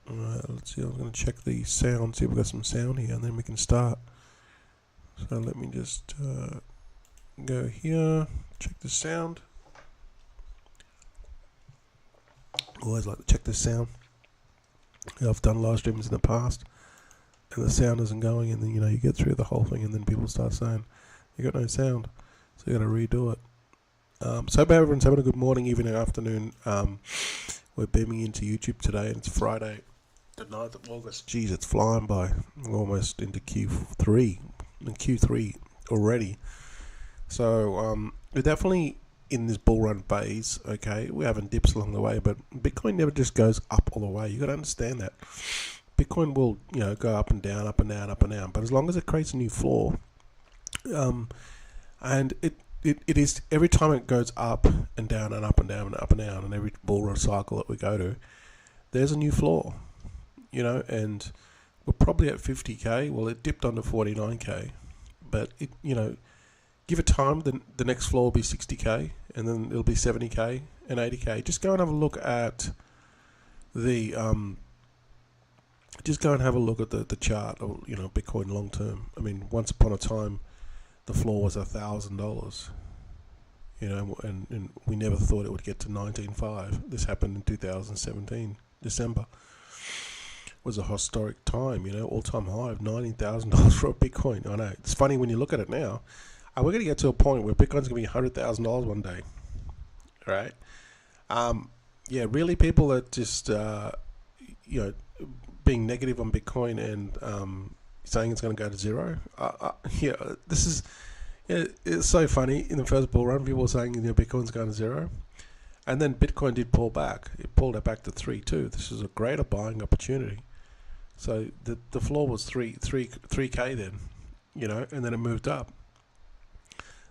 Alright, let's see. I'm going to check the sound, see if we've got some sound here, and then we can start. So let me just go here, check the sound. Always like to check the sound. I've done live streams in the past, and the sound isn't going, and then you get through the whole thing, and then people start saying you got no sound, so you got to redo it. So hope everyone's having a good morning, evening, afternoon. We're beaming into YouTube today, and it's Friday, the 9th of August. Geez, it's flying by. We're almost into Q3 already. So we're definitely in this bull run phase. Okay, we're having dips along the way, but Bitcoin never just goes up all the way. You got to understand that Bitcoin will go up and down, up and down, up and down. But as long as it creates a new floor, and it is every time it goes up and down and up and down and up and down, and every bull run cycle that we go to, there's a new floor. And we're probably at 50k. Well, it dipped under 49k, but give it time. The next floor will be 60k, and then it'll be 70k and 80k. Just go and have a look at the the chart of Bitcoin long term. I mean, once upon a time, the floor was $1,000. And we never thought it would get to 19.5. This happened in 2017, December. Was a historic time, all-time high of $19,000 for a Bitcoin. I know, it's funny when you look at it now. We're going to get to a point where Bitcoin's going to be $100,000 one day, right? Really, people that just, being negative on Bitcoin and saying it's going to go to zero. This is, it's so funny. In the first bull run, people were saying Bitcoin's going to zero. And then Bitcoin did pull back. It pulled it back to 3.2. This is a greater buying opportunity. So the floor was 3k then, and then it moved up.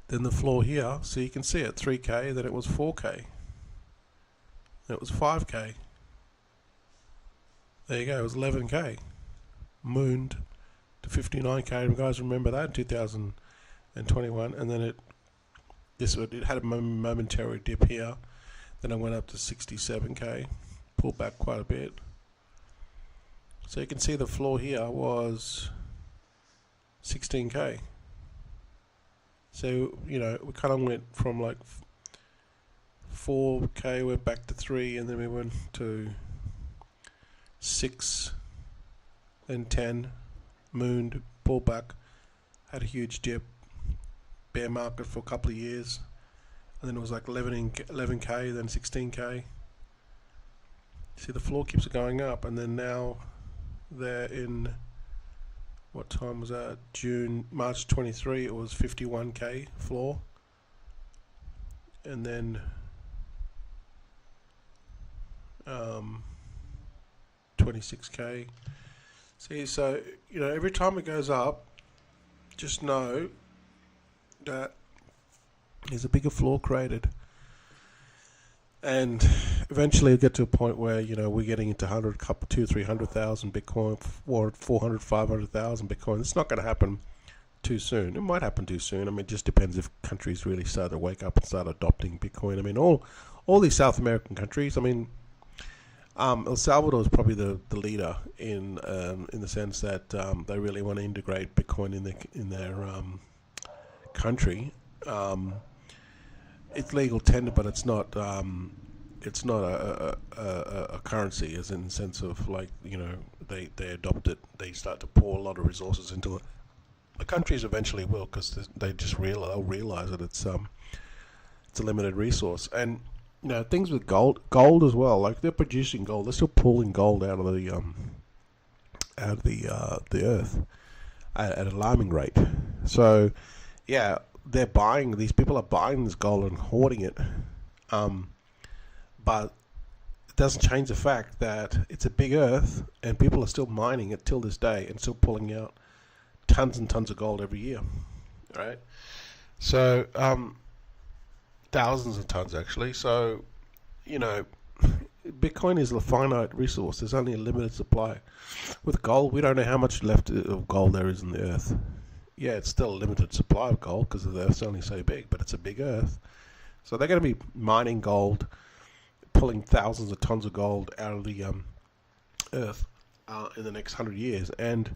Then the floor here, so you can see it, 3k, then it was 4k. Then it was 5k. There you go, it was 11k. Mooned to 59k. You guys remember that in 2021? And then it had a momentary dip here. Then it went up to 67k, pulled back quite a bit. So you can see the floor here was 16k. So, we kind of went from like 4k, went back to 3, and then we went to 6, then 10, mooned, pulled back, had a huge dip, bear market for a couple of years. And then it was like 11k, then 16k. See, the floor keeps going up, and then now they're in, what time was that? March 23, it was 51k floor. And then 26k. See, so, every time it goes up, just know that there's a bigger floor created, and eventually it'll get to a point where we're getting into 200,000-300,000 Bitcoin, 400,000, 500,000 Bitcoin. It's not going to happen too soon. It might happen too soon. I mean, it just depends if countries really start to wake up and start adopting Bitcoin. I mean, all these South American countries. I mean, El Salvador is probably the leader in the sense that they really want to integrate Bitcoin in their country. It's legal tender, but it's not a currency, as in the sense of they adopt it, they start to pour a lot of resources into it. The countries eventually will, because they'll realize that it's a limited resource. And things with gold as well. Like, they're producing gold, they're still pulling gold out of the earth at an alarming rate. So these people are buying this gold and hoarding it, but it doesn't change the fact that it's a big earth, and people are still mining it till this day and still pulling out tons and tons of gold every year, right? So thousands of tons actually. So Bitcoin is a finite resource. There's only a limited supply. With gold, we don't know how much left of gold there is in the earth. Yeah, it's still a limited supply of gold because the earth's only so big, but it's a big earth. So they're going to be mining gold, pulling thousands of tons of gold out of the Earth in the next 100 years. And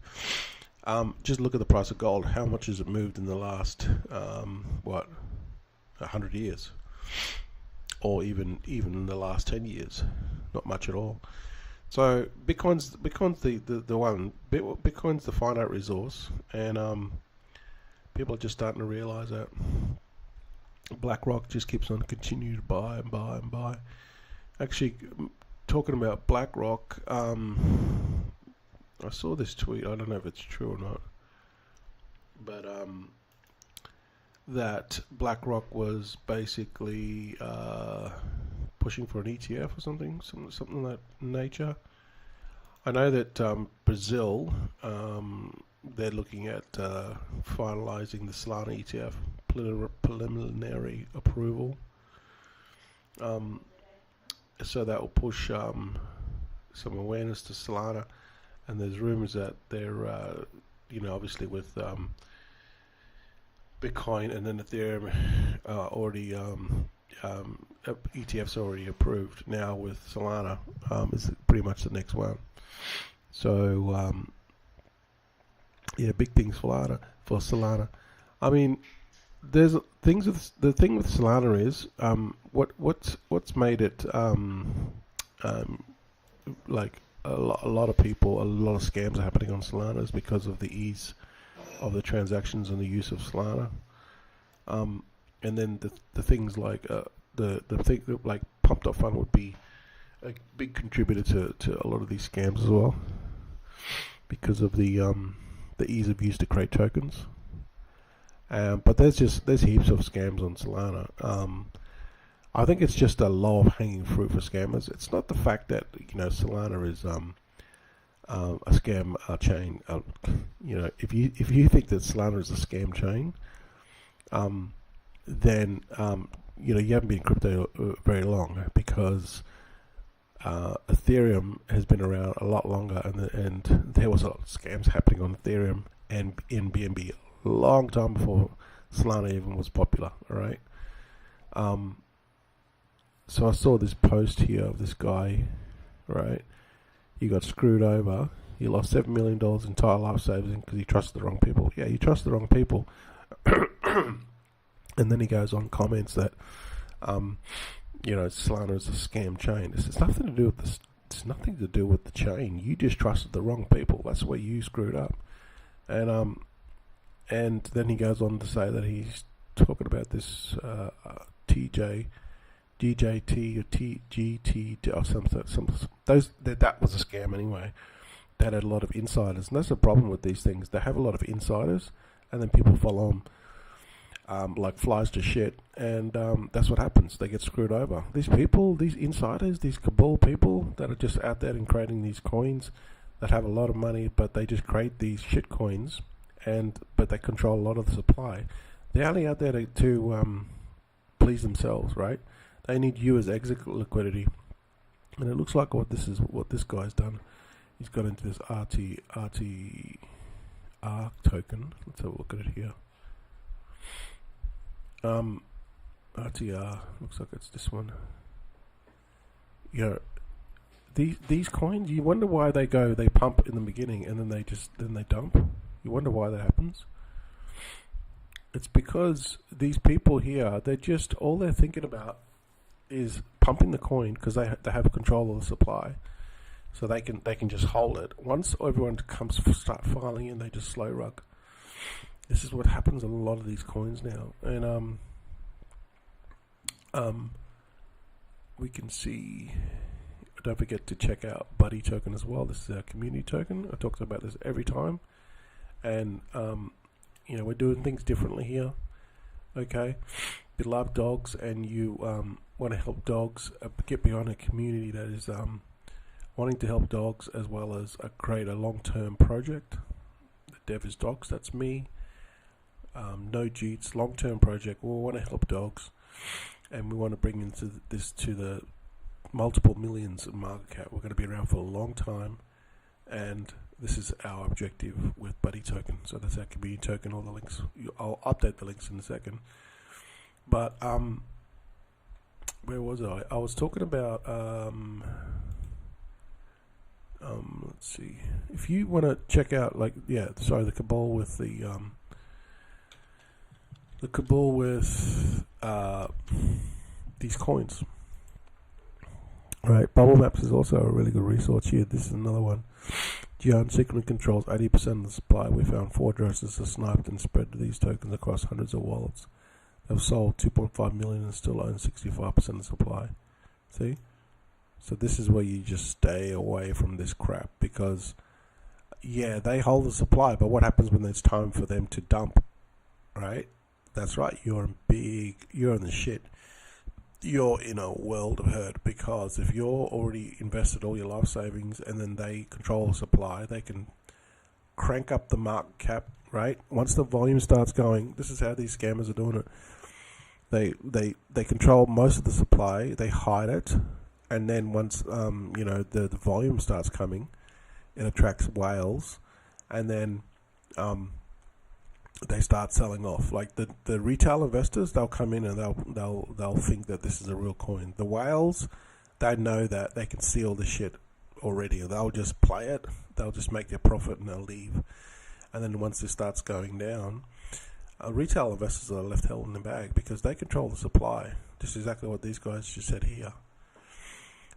just look at the price of gold. How much has it moved in the last 100 years, or even in the last 10 years? Not much at all. So Bitcoin's the one. Bitcoin's the finite resource, and people are just starting to realize that. BlackRock just keeps on continuing to buy and buy and buy. Actually, talking about BlackRock, I saw this tweet. I don't know if it's true or not, but that BlackRock was basically pushing for an ETF or something of that nature. I know that Brazil, they're looking at finalizing the Solana ETF preliminary approval. So that will push some awareness to Solana, and there's rumors that they're, obviously with Bitcoin and then Ethereum already ETFs already approved. Now with Solana is pretty much the next one. So big things for Solana. I mean, there's things with the thing with Solana is what's made it like a lot of people, a lot of scams are happening on Solana is because of the ease of the transactions and the use of Solana. And then the things like the thing like Pump.Fun would be a big contributor to a lot of these scams as well, because of the ease of use to create tokens. But there's heaps of scams on Solana. I think it's just a low hanging fruit for scammers. It's not the fact that Solana is a scam chain. If you think that Solana is a scam chain, then you haven't been in crypto very long, because Ethereum has been around a lot longer, and there was a lot of scams happening on Ethereum and in BNB a long time before Solana even was popular. All right. So I saw this post here of this guy, right? He got screwed over. He lost $7 million in entire life savings because he trusted the wrong people. Yeah, you trust the wrong people. And then he goes on, comments that, Solana is a scam chain. It's nothing to do with this. It's nothing to do with the chain. You just trusted the wrong people. That's where you screwed up. And then he goes on to say that he's talking about this DJT or TGT or that was a scam anyway. That had a lot of insiders, and that's the problem with these things. They have a lot of insiders, and then people follow them like flies to shit, and that's what happens. They get screwed over. These people, these insiders, these cabal people that are just out there and creating these coins that have a lot of money, but they just create these shit coins, but they control a lot of the supply. They're only out there to please themselves, right? They need you as exit liquidity, and it looks like what this guy's done. He's got into this RTR token. Let's have a look at it here. RTR looks like it's this one. These coins, you wonder why they pump in the beginning and then they dump. You wonder why that happens. It's because these people here, all they're thinking about is pumping the coin, because they have control of the supply, so they can just hold it. Once everyone start filing in, they just slow rug. This is what happens on a lot of these coins now, and we can see. Don't forget to check out Buddy token as well. This is our community token. I talk about this every time, and we're doing things differently here. Okay, you love dogs and you want to help dogs, get behind a community that is wanting to help dogs, as well as create a long-term project. The Dev is Dogs, that's me. No cheats, long-term project. We want to help dogs, and we want to bring into this to the multiple millions of market cap. We're going to be around for a long time, and this is our objective with Buddy token. So that's our community token. All the links, I'll update the links in a second. But where was I? I was talking about Let's see. If you want to check out, like, the cabal with these coins. Right, Bubble Maps is also a really good resource here. This is another one. Gian secretly controls 80% of the supply. We found 4 addresses are sniped and spread these tokens across hundreds of wallets. They've sold 2.5 million and still own 65% of the supply. See? So this is where you just stay away from this crap, because they hold the supply, but what happens when it's time for them to dump? Right? That's right, you're in the shit. You're in a world of hurt, because if you're already invested all your life savings and then they control the supply, they can crank up the market cap, right? Once the volume starts going, this is how these scammers are doing it. They control most of the supply, they hide it, and then once the volume starts coming, it attracts whales, and then they start selling off. Like the retail investors, they'll come in and they'll think that this is a real coin. The whales, they know that they can see all the shit already. They'll just play it. They'll just make their profit and they'll leave. And then once it starts going down, retail investors are left held in the bag because they control the supply. Just exactly what these guys just said here.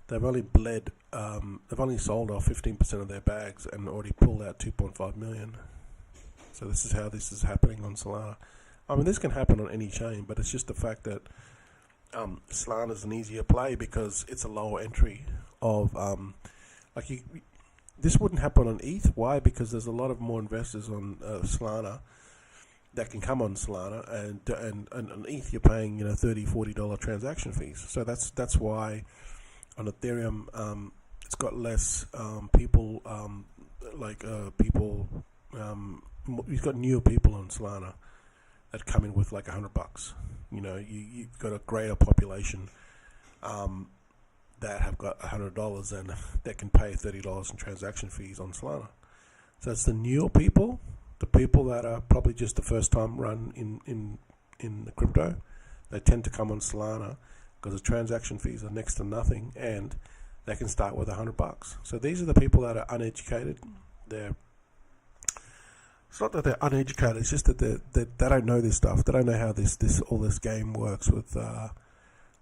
They've only they've only sold off 15% of their bags and already pulled out 2.5 million. So this is how this is happening on Solana. I mean, this can happen on any chain, but it's just the fact that Solana is an easier play because it's a lower entry of this wouldn't happen on ETH. Why? Because there's a lot of more investors on Solana that can come on Solana, and on ETH you're paying $30-40 transaction fees. So that's why on Ethereum it's got less people you've got newer people on Solana that come in with like $100. You've got a greater population that have got $100 and that can pay $30 in transaction fees on Solana. So it's the newer people, the people that are probably just the first time run in the crypto. They tend to come on Solana because the transaction fees are next to nothing, and they can start with $100. So these are the people that are uneducated. It's not that they're uneducated. It's just that they don't know this stuff. They don't know how all this game works with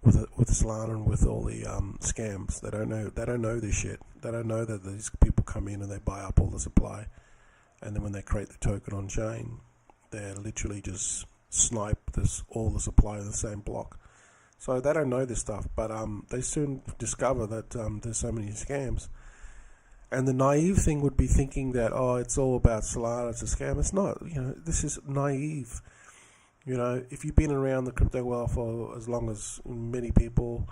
Solana and with all the scams. They don't know this shit. They don't know that these people come in and they buy up all the supply, and then when they create the token on chain, they literally just snipe all the supply in the same block. So they don't know this stuff, but they soon discover that there's so many scams. And the naive thing would be thinking that, it's all about Solana, it's a scam. It's not. This is naive. If you've been around the crypto world for as long as many people,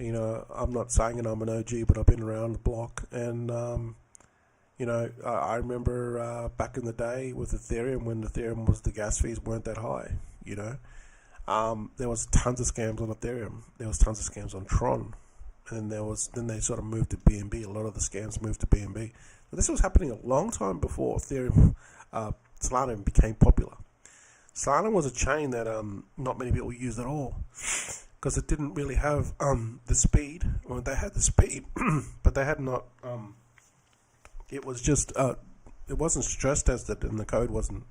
I'm not saying I'm an OG, but I've been around the block. And, I remember back in the day with Ethereum, when Ethereum the gas fees weren't that high, there was tons of scams on Ethereum. There was tons of scams on Tron. And then they sort of moved to BNB. A lot of the scams moved to BNB. But this was happening a long time before Ethereum, Solana became popular. Solana was a chain that not many people used at all because it didn't really have the speed. Well, they had the speed, but they had not. It was just it wasn't stress tested, and the code wasn't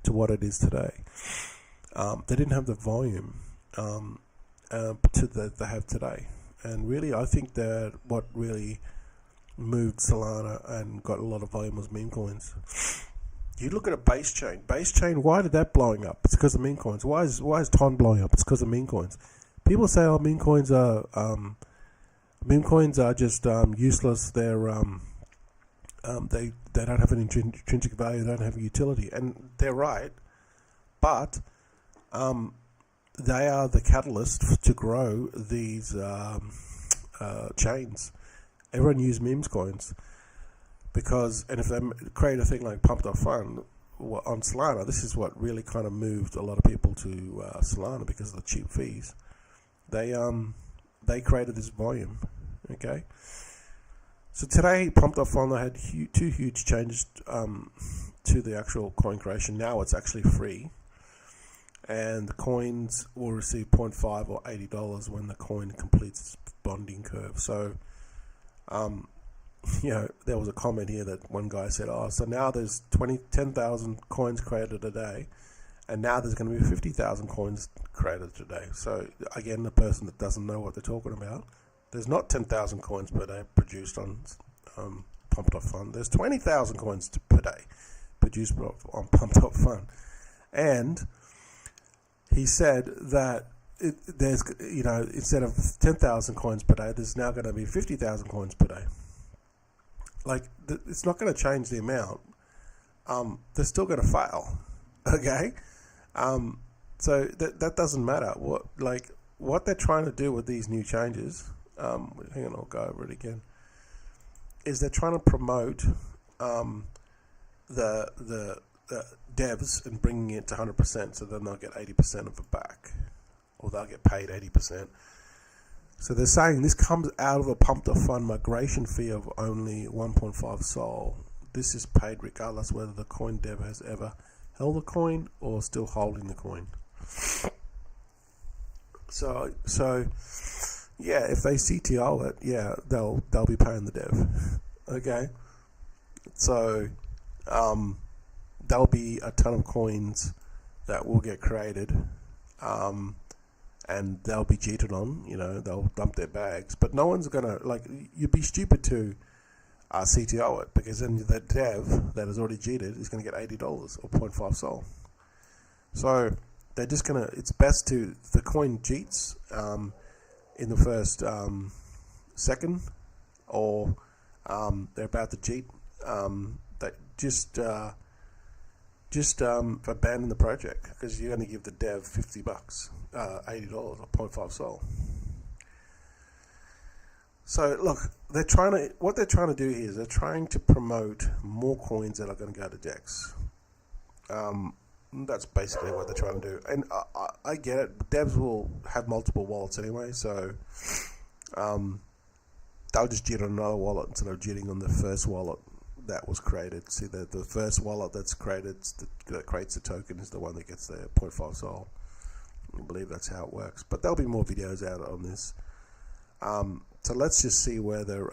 to what it is today. They didn't have the volume that they have today. And really, I think that what really moved Solana and got a lot of volume was Memecoins. You look at a base chain. Base chain, why did that blowing up? It's because of Memecoins. Why is Ton blowing up? It's because of Memecoins. People say, Memecoins are just useless. They're they don't have an intrinsic value. They don't have a utility, and they're right. But they are the catalyst to grow these chains. Everyone uses Memecoins and if they create a thing like Pump.Fun on Solana, this is what really kind of moved a lot of people to Solana because of the cheap fees. They created this volume. Okay. So today, Pump.Fun, they had two huge changes to the actual coin creation. Now it's actually free. And the coins will receive 0.5 or $80 when the coin completes its bonding curve. So there was a comment here that one guy said, oh, so now there's 10,000 coins created a day, and now there's going to be 50,000 coins created today. So again, the person that doesn't know what they're talking about, there's not 10,000 coins per day produced on Pumped Up Fun. There's 20,000 coins per day produced on Pumped Up Fun. And he said that there's, instead of 10,000 coins per day, there's now going to be 50,000 coins per day. Like, it's not going to change the amount. They're still going to fail. Okay? So that doesn't matter. What they're trying to do with these new changes, hang on, I'll go over it again, is they're trying to promote the devs and bringing it to 100%, so then they'll get 80% of it back, or they'll get paid 80%. So they're saying this comes out of a Pumped Up Fun migration fee of only 1.5 Sol. This is paid regardless whether the coin dev has ever held the coin or still holding the coin. So yeah, if they CTO it, yeah, they'll be paying the dev. Okay, so there'll be a ton of coins that will get created, and they'll be cheated on. They'll dump their bags, but no one's gonna, you'd be stupid to CTO it, because then the dev that has already cheated is going to get $80 or 0.5 Sol. So they're just gonna. It's best to, if the coin cheats in the first second, or they're about to cheat, that just abandon the project, because you're going to give the dev $50, $80 or 0.5 Sol. So look, what they're trying to do here is they're trying to promote more coins that are going to go to DEX. That's basically what they're trying to do, and I get it. Devs will have multiple wallets anyway, so they'll just jit on another wallet instead of jitting on the first wallet that was created. See, the first wallet that's created, that creates the token, is the one that gets the 0.5 Sol. I believe that's how it works, but there'll be more videos out on this. So let's just see whether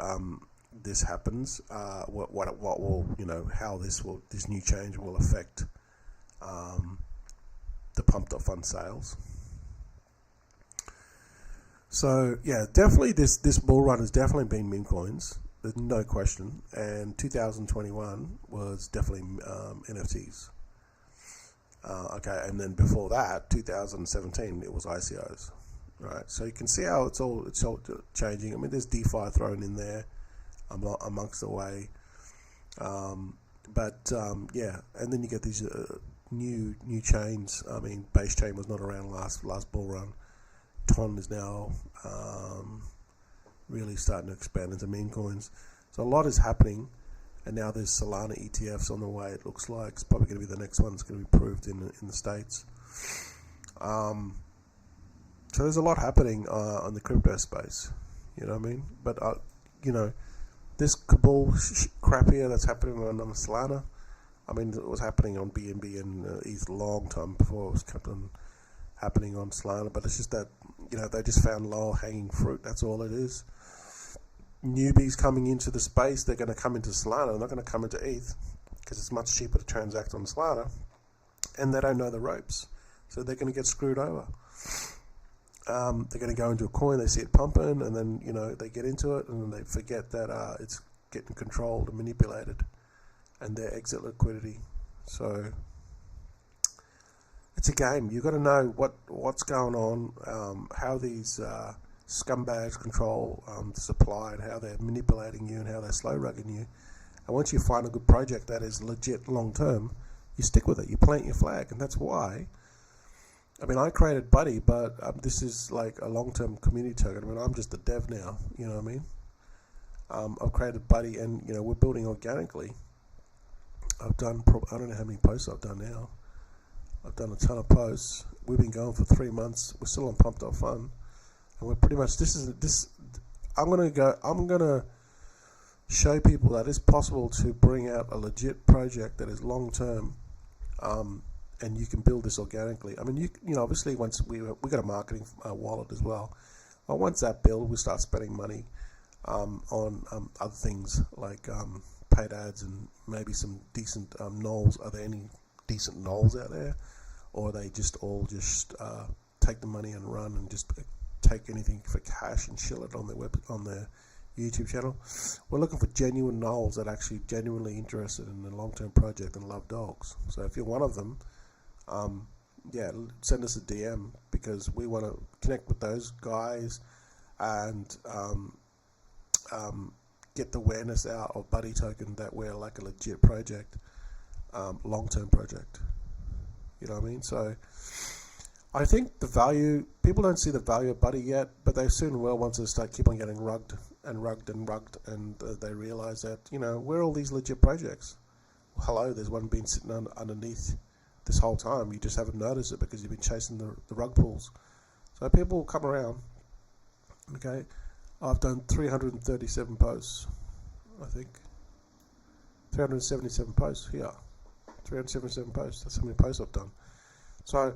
this happens. What will, how this new change will affect the Pumped Up Fun sales. So yeah, definitely this bull run has definitely been meme coins. There's no question. And 2021 was definitely NFTs. Okay, and then before that, 2017, it was ICOs. Right, so you can see how it's all changing. I mean, there's DeFi thrown in there amongst the way, but yeah, and then you get these new chains. I mean, base chain was not around last bull run. Ton is now really starting to expand into meme coins. So a lot is happening, and now there's Solana ETFs on the way. It looks like it's probably going to be the next one that's going to be approved in the States. So there's a lot happening on the crypto space, you know what I mean? But, this cabal crap here that's happening on Solana, I mean, it was happening on BNB and ETH a long time before it was kept on happening on Solana. But it's just that, they just found low-hanging fruit. That's all it is. Newbies coming into the space, they're going to come into Solana. They're not going to come into ETH, because it's much cheaper to transact on Solana, and they don't know the ropes. So they're going to get screwed over. They're going to go into a coin, they see it pumping, and then, they get into it, and then they forget that it's getting controlled and manipulated, and their exit liquidity. So it's a game. You've got to know what's going on, how these scumbags control the supply, and how they're manipulating you, and how they're slow-rugging you. And once you find a good project that is legit long-term, you stick with it. You plant your flag, and that's why. I mean, I created Buddy, but this is like a long-term community token. I mean, I'm just a dev now, you know what I mean? I've created Buddy, and, we're building organically. I've done, I don't know how many posts I've done now. I've done a ton of posts. We've been going for 3 months. We're still on Pumped Up Fun. And we're pretty much, I'm going to show people that it's possible to bring out a legit project that is long-term, and you can build this organically. I mean, obviously once we got a marketing wallet as well. Well, once that build, we start spending money. on other things like paid ads and maybe some decent nulls. Are there any decent nulls out there, or are they just all take the money and run and just take anything for cash and shill it on their YouTube channel? We're looking for genuine nulls that are actually genuinely interested in the long-term project and love dogs. So if you're one of them, yeah, send us a DM, because we want to connect with those guys and get the awareness out of Buddy Token that we're like a legit project, long-term project. You know what I mean? So I think the value, people don't see the value of Buddy yet, but they soon will once they start keep on getting rugged, and they realize that, you know, we're all these legit projects. Well, hello, there's one been sitting underneath this whole time. You just haven't noticed it because you've been chasing the rug pulls. So people will come around. Okay, I've done 337 posts, I think. 377 posts here. 377 posts. That's how many posts I've done. So,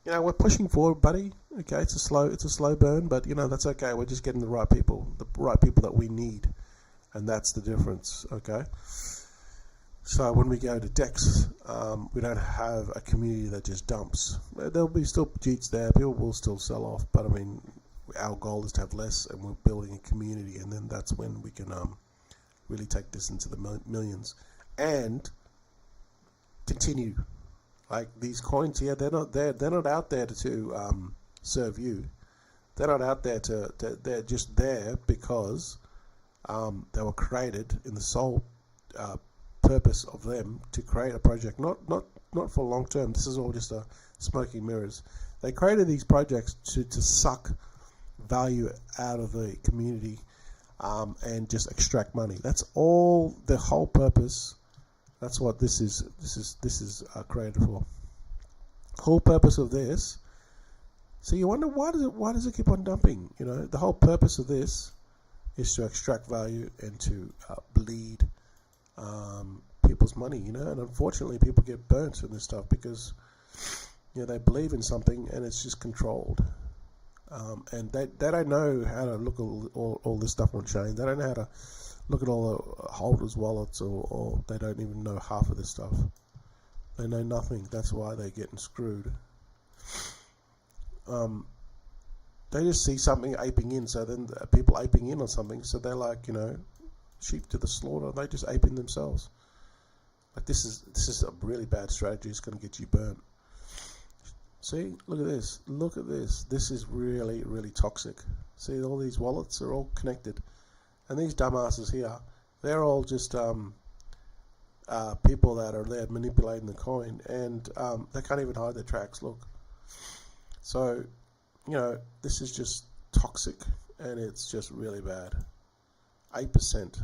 you know, we're pushing forward, buddy. Okay, it's a slow burn, but you know, that's okay. We're just getting the right people that we need, and that's the difference. Okay. So when we go to Dex, we don't have a community that just dumps. There'll be still cheats there. People will still sell off, but I mean, our goal is to have less, and we're building a community, and then that's when we can really take this into the millions and continue. Like these coins here, they're not out there to serve you. They're not out there they're just there because they were created in the sole purpose of them to create a project, not for long term. This is all just a smoking mirrors. They created these projects to suck value out of the community and just extract money. That's all. The whole purpose. That's what this is created for. Whole purpose of this. So you wonder why does it keep on dumping? You know, the whole purpose of this is to extract value and to bleed people's money. You know, and unfortunately, people get burnt in this stuff because, you know, they believe in something and it's just controlled. And they don't know how to look at all this stuff on chain. They don't know how to look at all the holders' wallets, or they don't even know half of this stuff. They know nothing. That's why they're getting screwed. They just see something aping in, so then people aping in on something, so they're like, you know, sheep to the slaughter. They just ape in themselves. Like this is a really bad strategy. It's going to get you burnt. See, look at this. Look at this. This is really, really toxic. See, all these wallets are all connected. And these dumbasses here, they're all just people that are there manipulating the coin, and they can't even hide their tracks. Look. So, you know, this is just toxic, and it's just really bad. 8%.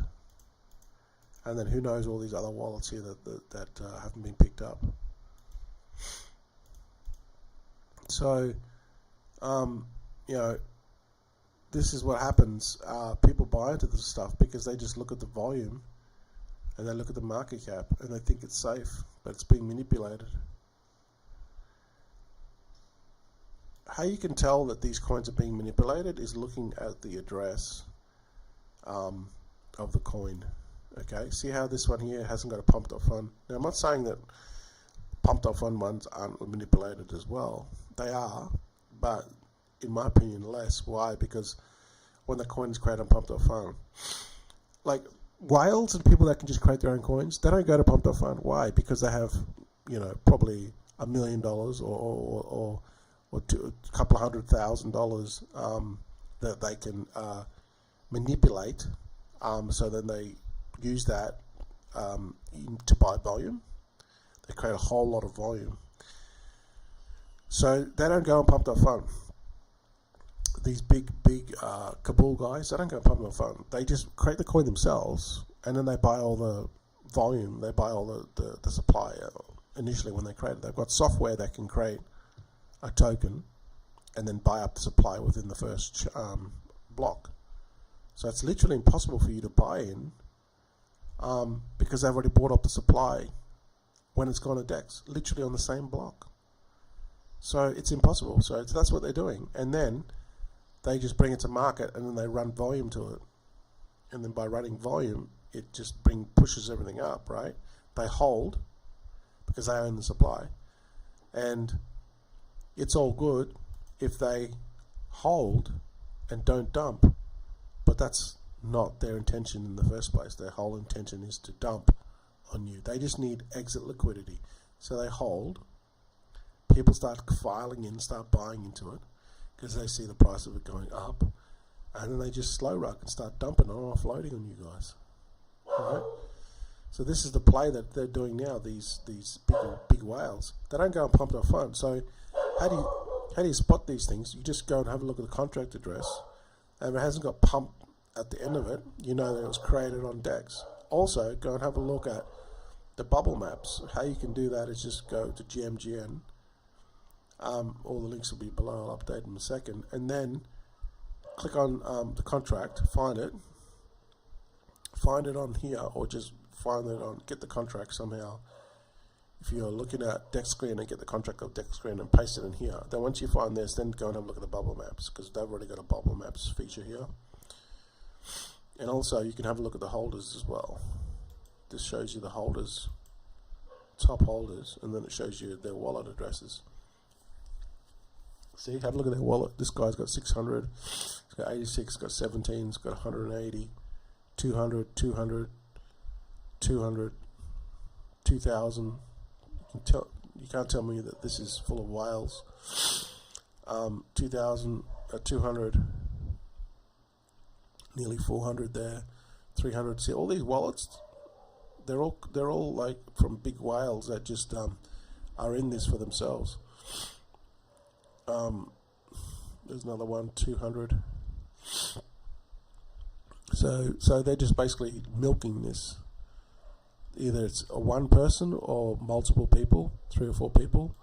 And then who knows all these other wallets here that haven't been picked up. So, you know, this is what happens. People buy into this stuff because they just look at the volume and they look at the market cap and they think it's safe, but it's being manipulated. How you can tell that these coins are being manipulated is looking at the address of the coin. Okay, see how this one here hasn't got a pumped up fund. Now, I'm not saying that pumped up fund ones aren't manipulated as well. They are, but in my opinion, less. Why? Because when the coin is created on pumped up fund, like whales and people that can just create their own coins, they don't go to pumped up fund. Why? Because they have, you know, probably $1 million or a couple of $100,000 that they can manipulate. So then they use that to buy volume. They create a whole lot of volume. So they don't go and pump their fund. These big Kabul guys, they don't go and pump their fund. They just create the coin themselves, and then they buy all the volume. They buy all the supply initially when they create it. They've got software that can create a token and then buy up the supply within the first block. So it's literally impossible for you to buy in because they've already bought up the supply when it's gone to DEX, literally on the same block. So it's impossible. So that's what they're doing. And then they just bring it to market and then they run volume to it. and then by running volume, it just pushes everything up, right? They hold because they own the supply, and it's all good if they hold and don't dump, but that's not their intention in the first place. Their whole intention is to dump on you. They just need exit liquidity, so they hold. People start filing in, start buying into it because they see the price of it going up, and then they just slow rug and start dumping or offloading on you guys. Right? So this is the play that they're doing now. These big whales. They don't go and pump their fund. So how do you spot these things? You just go and have a look at the contract address, and if it hasn't got pump at the end of it, you know that it was created on DEX. Also, go and have a look at the bubble maps. How you can do that is just go to GMGN. All the links will be below. I'll update in a second, and then click on the contract, find it on here, or just find it on, get the contract somehow. If you're looking at DEX screen and get the contract of DEX screen and paste it in here, then once you find this, then go and have a look at the bubble maps, because they've already got a bubble maps feature here. And also you can have a look at the holders as well. This shows you the holders, top holders, and then it shows you their wallet addresses. See, have a look at their wallet. This guy's got 600, he's got 86, got 17, he's got 180, 200, 200, 200, 2000. You can't tell me that this is full of whales. 2000, 200, nearly 400 there, 300. See, all these wallets, they're all like from big whales that just are in this for themselves. There's another one, 200. So they're just basically milking this. Either it's one person or multiple people, 3 or 4 people,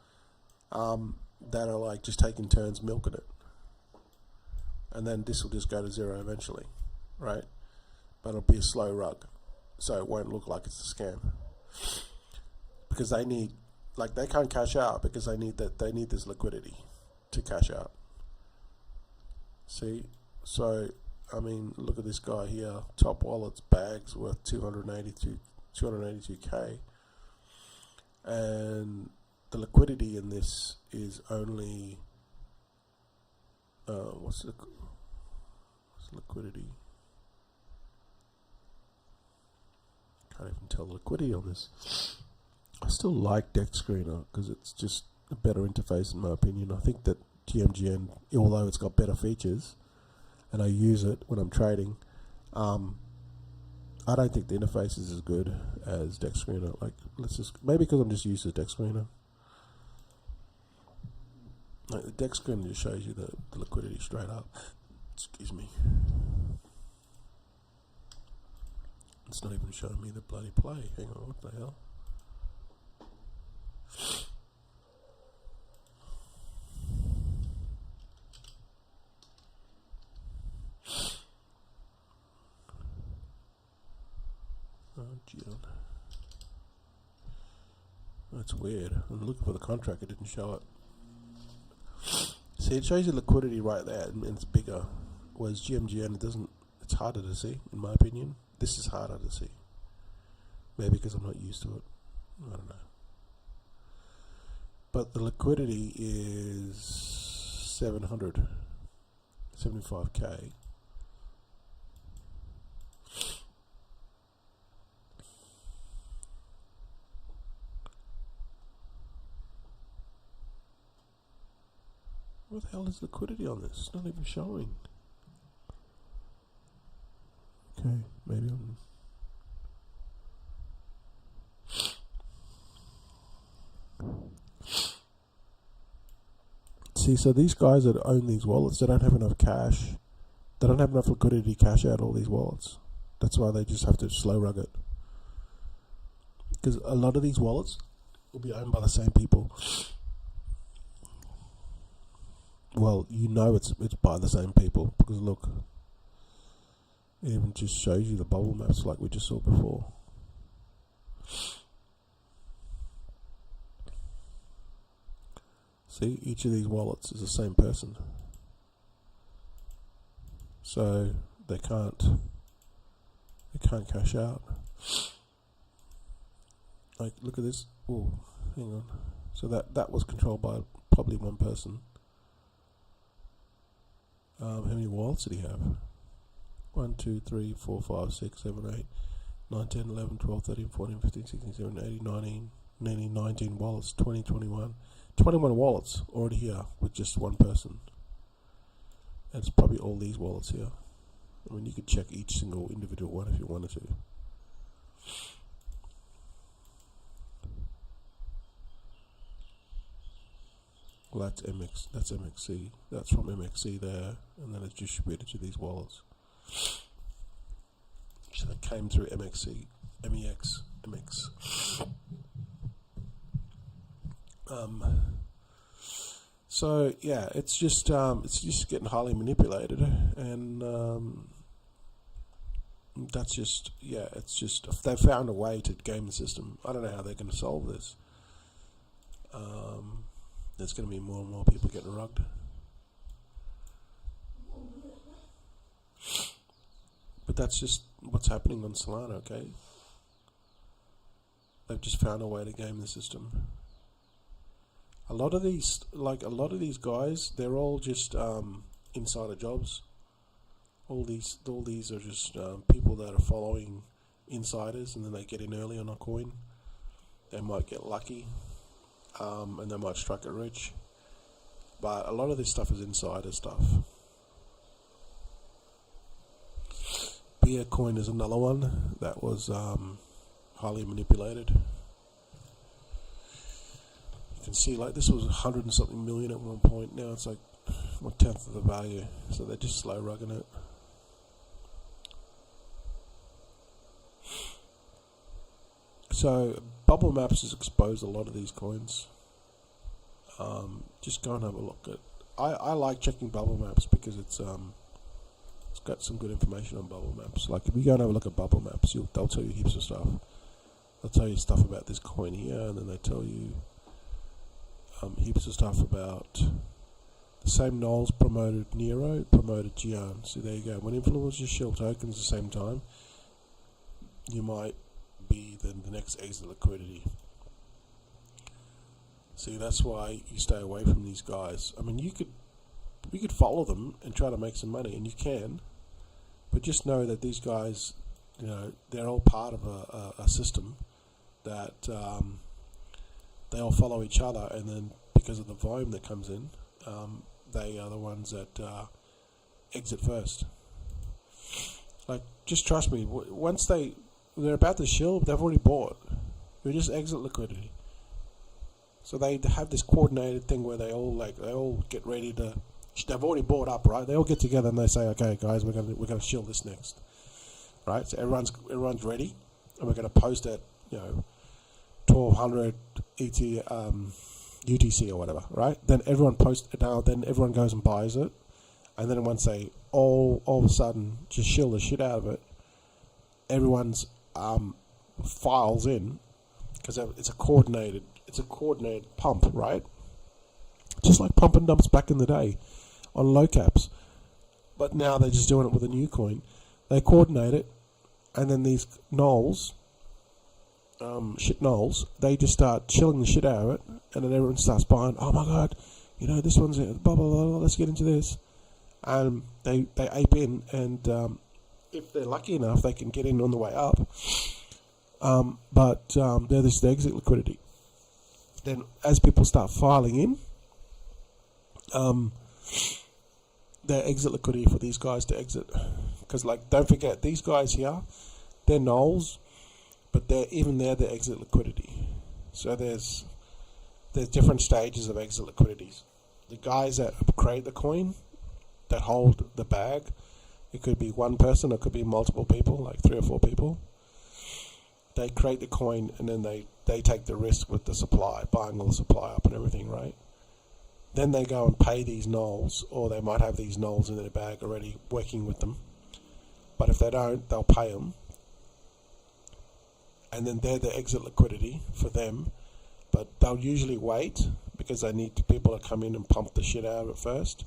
that are like just taking turns milking it. And then this will just go to zero eventually, right? But it'll be a slow rug, so it won't look like it's a scam. Because they need, like, they can't cash out because they need this liquidity to cash out. See, so I mean, look at this guy here. Top wallets bags worth 282K, and the liquidity in this is only what's liquidity? Can't even tell the liquidity on this. I still like DEX Screener because it's just a better interface in my opinion. I think that GMGN, although it's got better features, and I use it when I'm trading, I don't think the interface is as good as DEX Screener. Like, maybe because I'm just used to DEX Screener. Like, the DEX Screener just shows you the liquidity straight up. Excuse me. It's not even showing me the bloody play. Hang on, what the hell? Oh, Gian. That's weird. I'm looking for the contract, it didn't show it. See, it shows you liquidity right there, and it's bigger. Whereas GMGN, it's harder to see, in my opinion. This is harder to see. Maybe because I'm not used to it. I don't know. But the liquidity is 75K. What the hell is liquidity on this? It's not even showing. Okay, maybe I'm... See, so these guys that own these wallets, they don't have enough cash. They don't have enough liquidity to cash out all these wallets. That's why they just have to slow rug it. Because a lot of these wallets will be owned by the same people. Well, you know it's by the same people, because look, it even just shows you the bubble maps like we just saw before. See, each of these wallets is the same person, so they can't It can't cash out. Like, look at this. Oh, hang on. So that was controlled by probably one person. How many wallets did he have? 1, 2, 3, 4, 5, 6, 7, 8, 9, 10, 11, 12, 13, 14, 15, 16, 17, 18, 19, nearly 19 wallets, 20, 21. 21 wallets already here with just one person. And it's probably all these wallets here. I mean, you could check each single individual one if you wanted to. Well, that's MXC. That's from MXC there, and then it's distributed to these wallets. So that came through MXC, MX. So yeah, it's just getting highly manipulated, and that's just, yeah, it's just, they've found a way to game the system. I don't know how they're going to solve this. There's going to be more and more people getting rugged. But that's just what's happening on Solana, okay? They've just found a way to game the system. A lot of these guys, they're all just insider jobs. All these are just people that are following insiders, and then they get in early on a coin. They might get lucky, and they might strike it rich. But a lot of this stuff is insider stuff. Memecoin is another one that was highly manipulated. You can see, like, this was 100 and something million at one point. Now it's like 1/10 of the value. So they're just slow rugging it. So Bubble Maps has exposed a lot of these coins. Just go and have a look at. I like checking Bubble Maps because it's got some good information on Bubble Maps. Like, if you go and have a look at Bubble Maps, they'll tell you heaps of stuff. They'll tell you stuff about this coin here, and then they tell you heaps of stuff about the same Knowles promoted Nero, promoted Gian. So there you go. When influencers shell tokens at the same time, you might be the next exit liquidity. See, that's why you stay away from these guys. I mean, you could follow them and try to make some money, and you can, but just know that these guys, you know, they're all part of a system that they all follow each other, and then because of the volume that comes in, they are the ones that exit first. Like, just trust me, once they're about to shill, they've already bought. You're just exit liquidity. So they have this coordinated thing where they all get ready to. They've already bought up, right? They all get together and they say, "Okay, guys, we're gonna shill this next." Right? So everyone's ready, and we're gonna post at 1200 UTC or whatever, right? Then everyone posts it now. Then everyone goes and buys it, and then once they all of a sudden just shill the shit out of it, everyone's files in because it's a coordinated pump, right? Just like pump and dumps back in the day on low caps, but now they're just doing it with a new coin. They coordinate it, and then these Knowles, they just start chilling the shit out of it, and then everyone starts buying. Oh my god, this one's blah blah blah. Let's get into this, and they ape in, and if they're lucky enough, they can get in on the way up. But they're this the exit liquidity. Then as people start filing in, their exit liquidity for these guys to exit. Because, like, don't forget, these guys here, they're Knowles, but they're the exit liquidity. So there's different stages of exit liquidities. The guys that create the coin, that hold the bag, it could be one person, it could be multiple people, like 3 or 4 people. They create the coin, and then they take the risk with the supply, buying all the supply up and everything, right? Then they go and pay these Knowles, or they might have these Knowles in their bag already working with them. But if they don't, they'll pay them. And then they're the exit liquidity for them. But they'll usually wait because they need people to come in and pump the shit out of it first.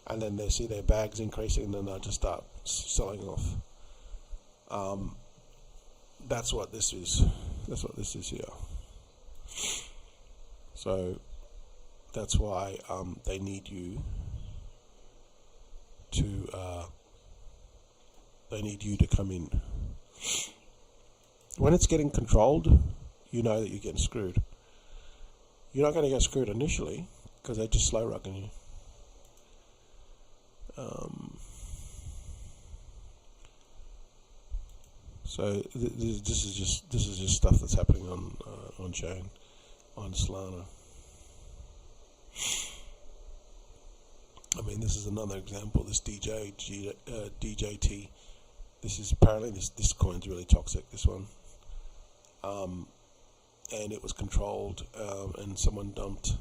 And then they see their bags increasing, and then they'll just start selling off. That's what this is. That's what this is here. So that's why they need you to come in. When it's getting controlled, you know that you're getting screwed. You're not going to get screwed initially because they're just slow rocking you. So this is just stuff that's happening on chain, on Solana. I mean, this is another example. This DJT. This is apparently this coin's really toxic. This one, and it was controlled, and someone dumped.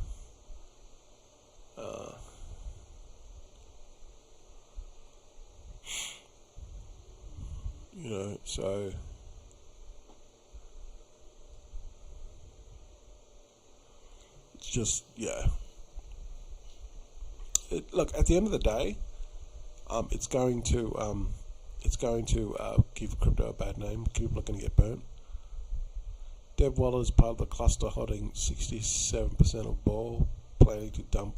So it's just, look, at the end of the day, it's going to give crypto a bad name. People are going to get burnt. Dev Waller is part of the cluster holding 67% of ball, planning to dump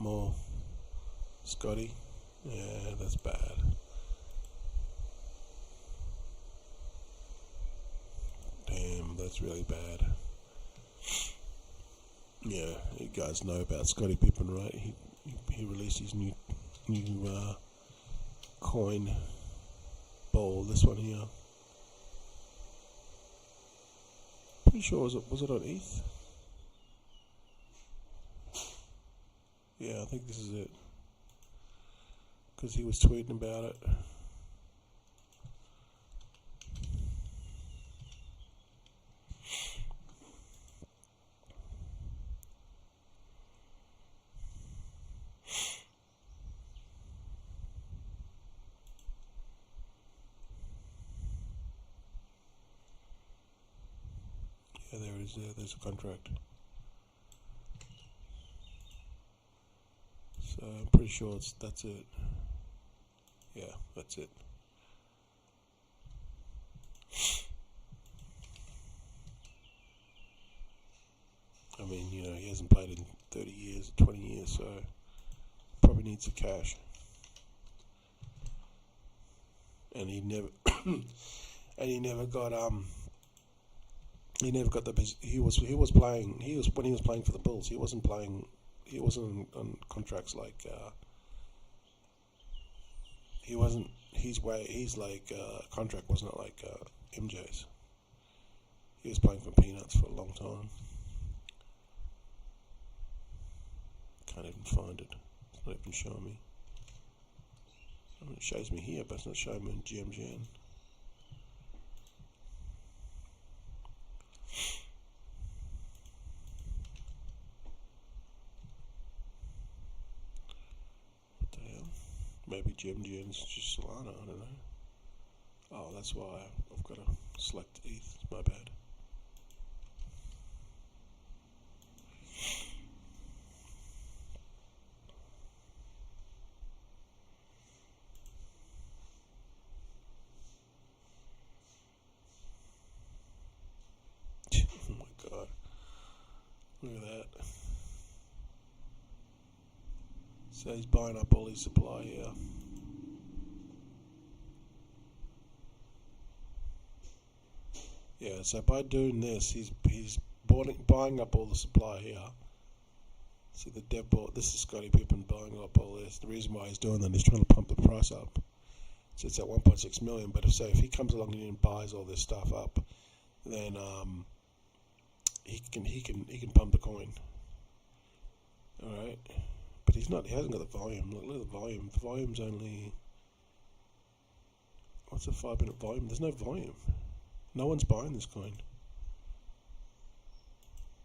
more. Scotty, yeah, that's bad. Damn, that's really bad. Yeah, you guys know about Scottie Pippen, right? He released his new coin ball. This one here. Pretty sure was it on ETH? Yeah, I think this is it. Because he was tweeting about it. Yeah, there it is. There's a contract. So I'm pretty sure that's it. Yeah, that's it. I mean, he hasn't played in 30 years, 20 years, so probably needs the cash. And he never, got the. He was playing. When he was playing for the Bulls. He wasn't playing. He wasn't on contracts like. He wasn't. His contract was not like MJ's. He was playing for peanuts for a long time. Can't even find it. It's not even showing me. I mean, it shows me here, but it's not showing me in GMGN. What the hell? Maybe GMGN's just Solana, I don't know. Oh, that's why I've got to select ETH. My bad. Oh my god. Look at that. So he's buying up all his supply here. Yeah, so by doing this, he's buying up all the supply here. See the dev bought. This is Scottie Pippen buying up all this. The reason why he's doing that is trying to pump the price up. So it's at 1.6 million. But if he comes along and buys all this stuff up, then he can pump the coin. All right, but he's not. He hasn't got the volume. Look at the volume. The volume's only. What's a 5-minute volume? There's no volume. No one's buying this coin.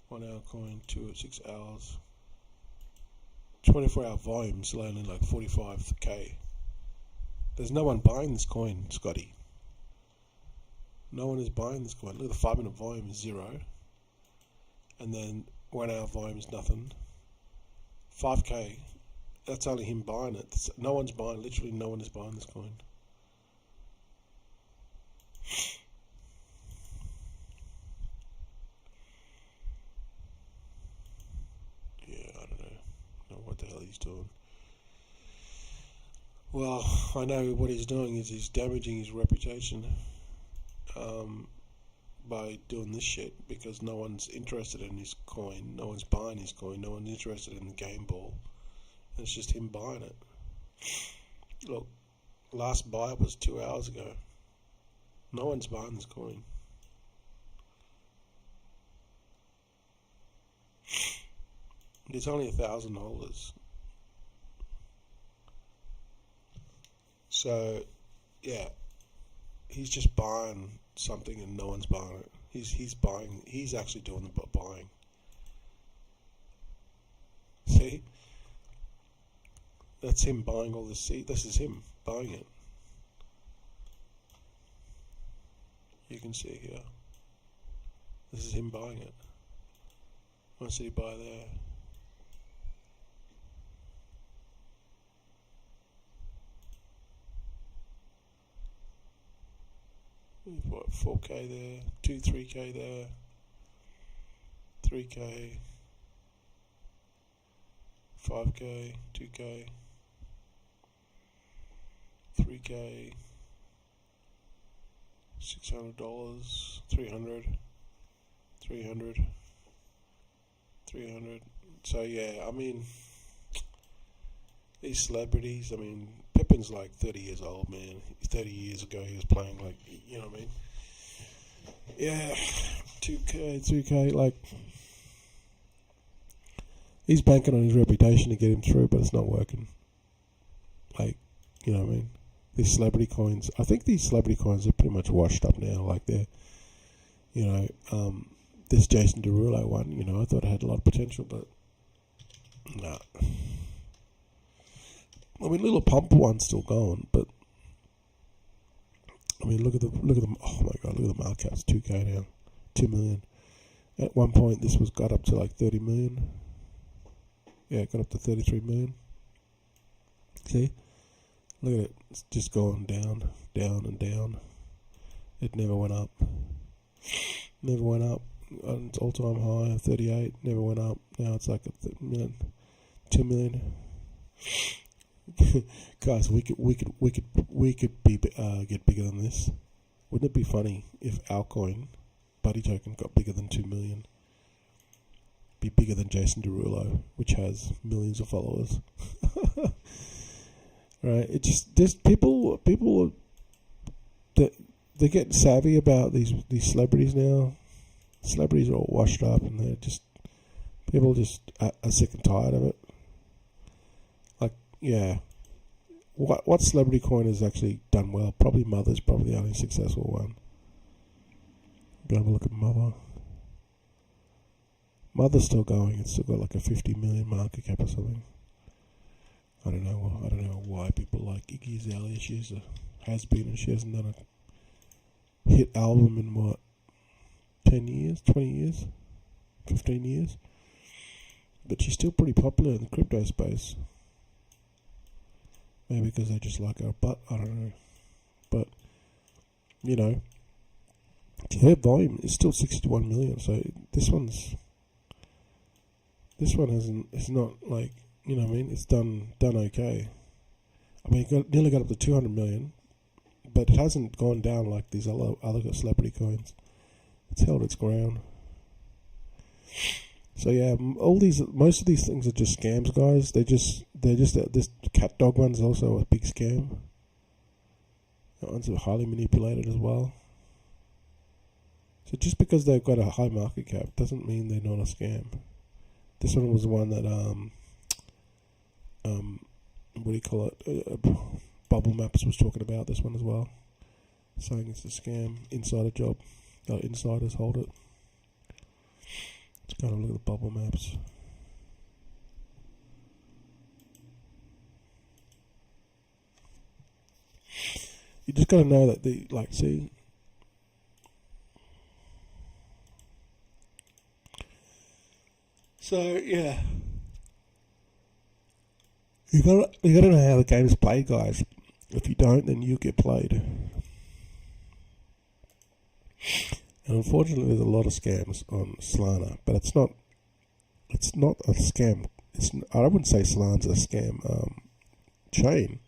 1 hour coin, 2 or 6 hours. 24-hour volume is only like 45k. There's no one buying this coin, Scotty. No one is buying this coin. Look, the 5-minute volume is 0. And then 1 hour volume is nothing. 5k. That's only him buying it. No one's buying. Literally, no one is buying this coin. Yeah, I don't know what the hell he's doing. Well, I know what he's doing is he's damaging his reputation by doing this shit, because no one's interested in his coin, no one's buying his coin, no one's interested in the game ball, and it's just him buying it. Look, last buy was 2 hours ago. No one's buying this coin. There's only 1,000 holders. So, yeah, he's just buying something and no one's buying it. He's buying. He's actually doing the buying. See, that's him buying all this. See, this is him buying it. You can see here. This is him buying it. What did he buy there? What, 4K there, 3K there, 3K, 5K, 2K, 3K, $600, 300. So yeah, I mean, these celebrities, I mean, Pippin's like 30 years old, man. 30 years ago he was playing like, you know what I mean? Yeah, 2K, 3K, like, he's banking on his reputation to get him through, but it's not working. Like, you know what I mean? These celebrity coins, I think these celebrity coins are pretty much washed up now. Like, they're, you know, this Jason Derulo one, you know, I thought it had a lot of potential, but nah. I mean, Little Pump one's still going, but I mean, look at the oh my god, look at the market caps, 2K now, 2 million. At one point, this got up to like 30 million. Yeah, it got up to 33 million. See, look at it, it's just going down, down and down. It never went up. Never went up. On its all-time high of 38, never went up. Now it's like a million, 2 million. Guys, we could be get bigger than this. Wouldn't it be funny if our coin, Buddy Token, got bigger than 2 million? Be bigger than Jason Derulo, which has millions of followers. Right? It just, there's people that they get savvy about these celebrities now. Celebrities are all washed up, and they're just, people just are sick and tired of it. Like, yeah, what celebrity coin has actually done well? Probably Mother's probably the only successful one. Go have a look at Mother. Mother's still going. It's still got like a 50 million market cap or something. I don't know why people like Iggy Azalea. She's a has-been, and she hasn't done a hit album in what, 10 years, 20 years, 15 years. But she's still pretty popular in the crypto space. Maybe because they just like her butt, I don't know. But, you know, her volume is still 61 million, so this one it's not like, you know what I mean, it's done okay. I mean, it nearly got up to 200 million, but it hasn't gone down like these other celebrity coins. It's held its ground. So yeah, most of these things are just scams, guys. They're just this cat dog one's also a big scam. That one's highly manipulated as well. So just because they've got a high market cap doesn't mean they're not a scam. This one was the one that what do you call it? Bubble Maps was talking about this one as well, saying it's a scam, insider job. Insiders hold it. Let's go and look at the Bubble Maps. You just gotta know that see. So yeah, you gotta know how the game's played, guys. If you don't, then you get played. And unfortunately, there's a lot of scams on Solana, but it's not a scam. I wouldn't say Solana's a scam chain.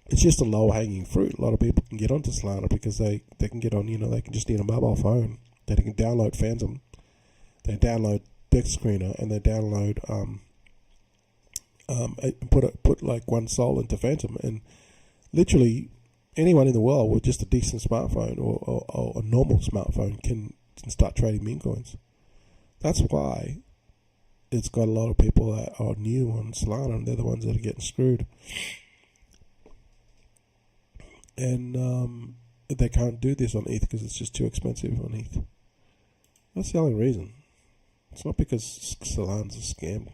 It's just a low-hanging fruit. A lot of people can get onto Solana because they can get on, they can just need a mobile phone. They can download Phantom. They download Dex Screener, and they download put like one soul into Phantom, and literally anyone in the world with just a decent smartphone or a normal smartphone can start trading meme coins. That's why it's got a lot of people that are new on Solana, and they're the ones that are getting screwed. And they can't do this on ETH because it's just too expensive on ETH. That's the only reason. It's not because Solana's a scam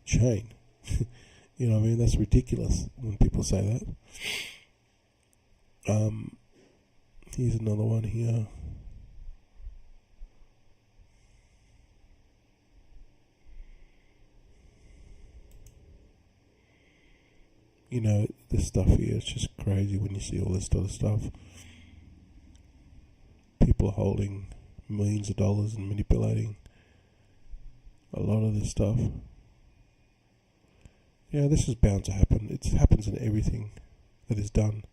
chain. You know what I mean? That's ridiculous when people say that. Here's another one here. This stuff here is just crazy when you see all this sort of stuff. People holding millions of dollars and manipulating a lot of this stuff. Yeah, this is bound to happen. It happens in everything that is done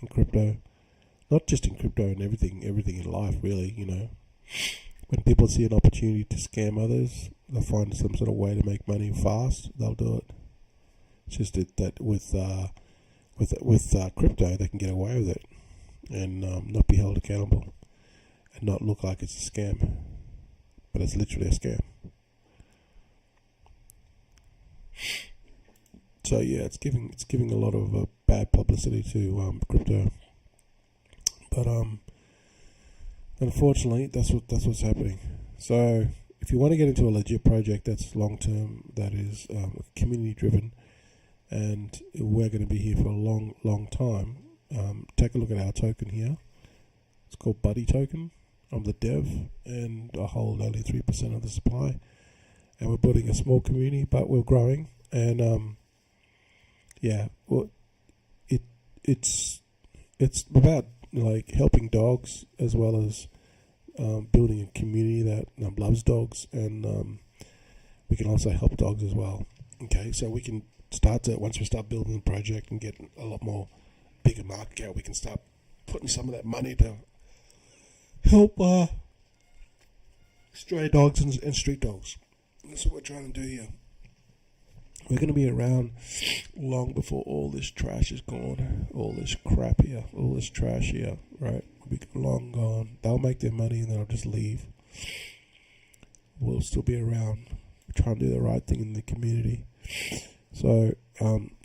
in crypto. Not just in crypto, and everything in life, really, When people see an opportunity to scam others, they'll find some sort of way to make money fast, they'll do it. It's just that with crypto, they can get away with it and not be held accountable and not look like it's a scam, but it's literally a scam. So yeah, it's giving a lot of bad publicity to crypto, but unfortunately, that's what's happening. So if you want to get into a legit project that's long term, that is community driven, and we're going to be here for a long time, take a look at our token here. It's called Buddy Token. I'm the dev, and I hold only 3% of the supply, and we're building a small community, but we're growing. And it's about like helping dogs as well as building a community that loves dogs, and we can also help dogs as well. Okay, so we can once we start building the project and get a lot more bigger market cap, we can start putting some of that money to help stray dogs and street dogs. That's what we're trying to do here. We're going to be around long before all this trash is gone, all this crap here, all this trash here, right? We'll be long gone. They'll make their money and then I'll just leave. We'll still be around. We're trying to do the right thing in the community. So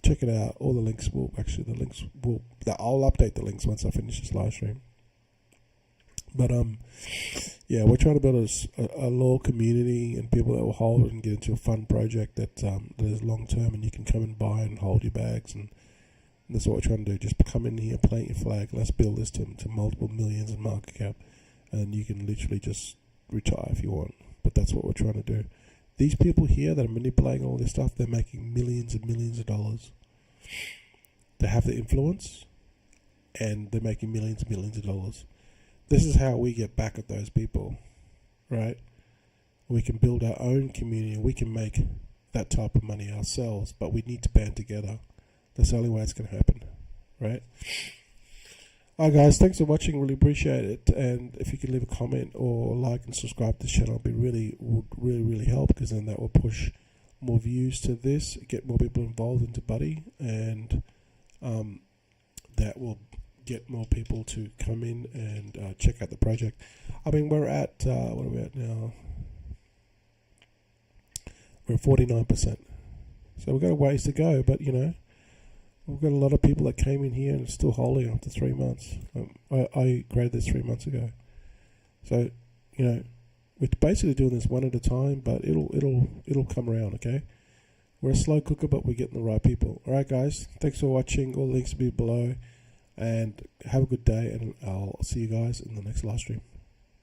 check it out. All the links will I'll update the links once I finish this live stream. But we're trying to build a loyal community and people that will hold and get into a fun project that is long term, and you can come and buy and hold your bags, and that's what we're trying to do. Just come in here, plant your flag. Let's build this to multiple millions in market cap, and you can literally just retire if you want. But that's what we're trying to do. These people here that are manipulating all this stuff, they're making millions and millions of dollars. They have the influence, and they're making millions and millions of dollars. This is how we get back at those people, right? We can build our own community. We can make that type of money ourselves, but we need to band together. That's the only way it's going to happen, right? All right, guys, thanks for watching. Really appreciate it. And if you can leave a comment or like and subscribe to the channel, would really help, because then that will push more views to this, get more people involved into Buddy, and that will get more people to come in and check out the project. I mean, we're at what are we at now? We're at 49%. So we've got a ways to go, but we've got a lot of people that came in here and are still holding after 3 months. I created this 3 months ago, so we're basically doing this one at a time, but it'll come around. Okay, we're a slow cooker, but we're getting the right people. All right, guys, thanks for watching. All the links will be below. And have a good day, and I'll see you guys in the next live stream.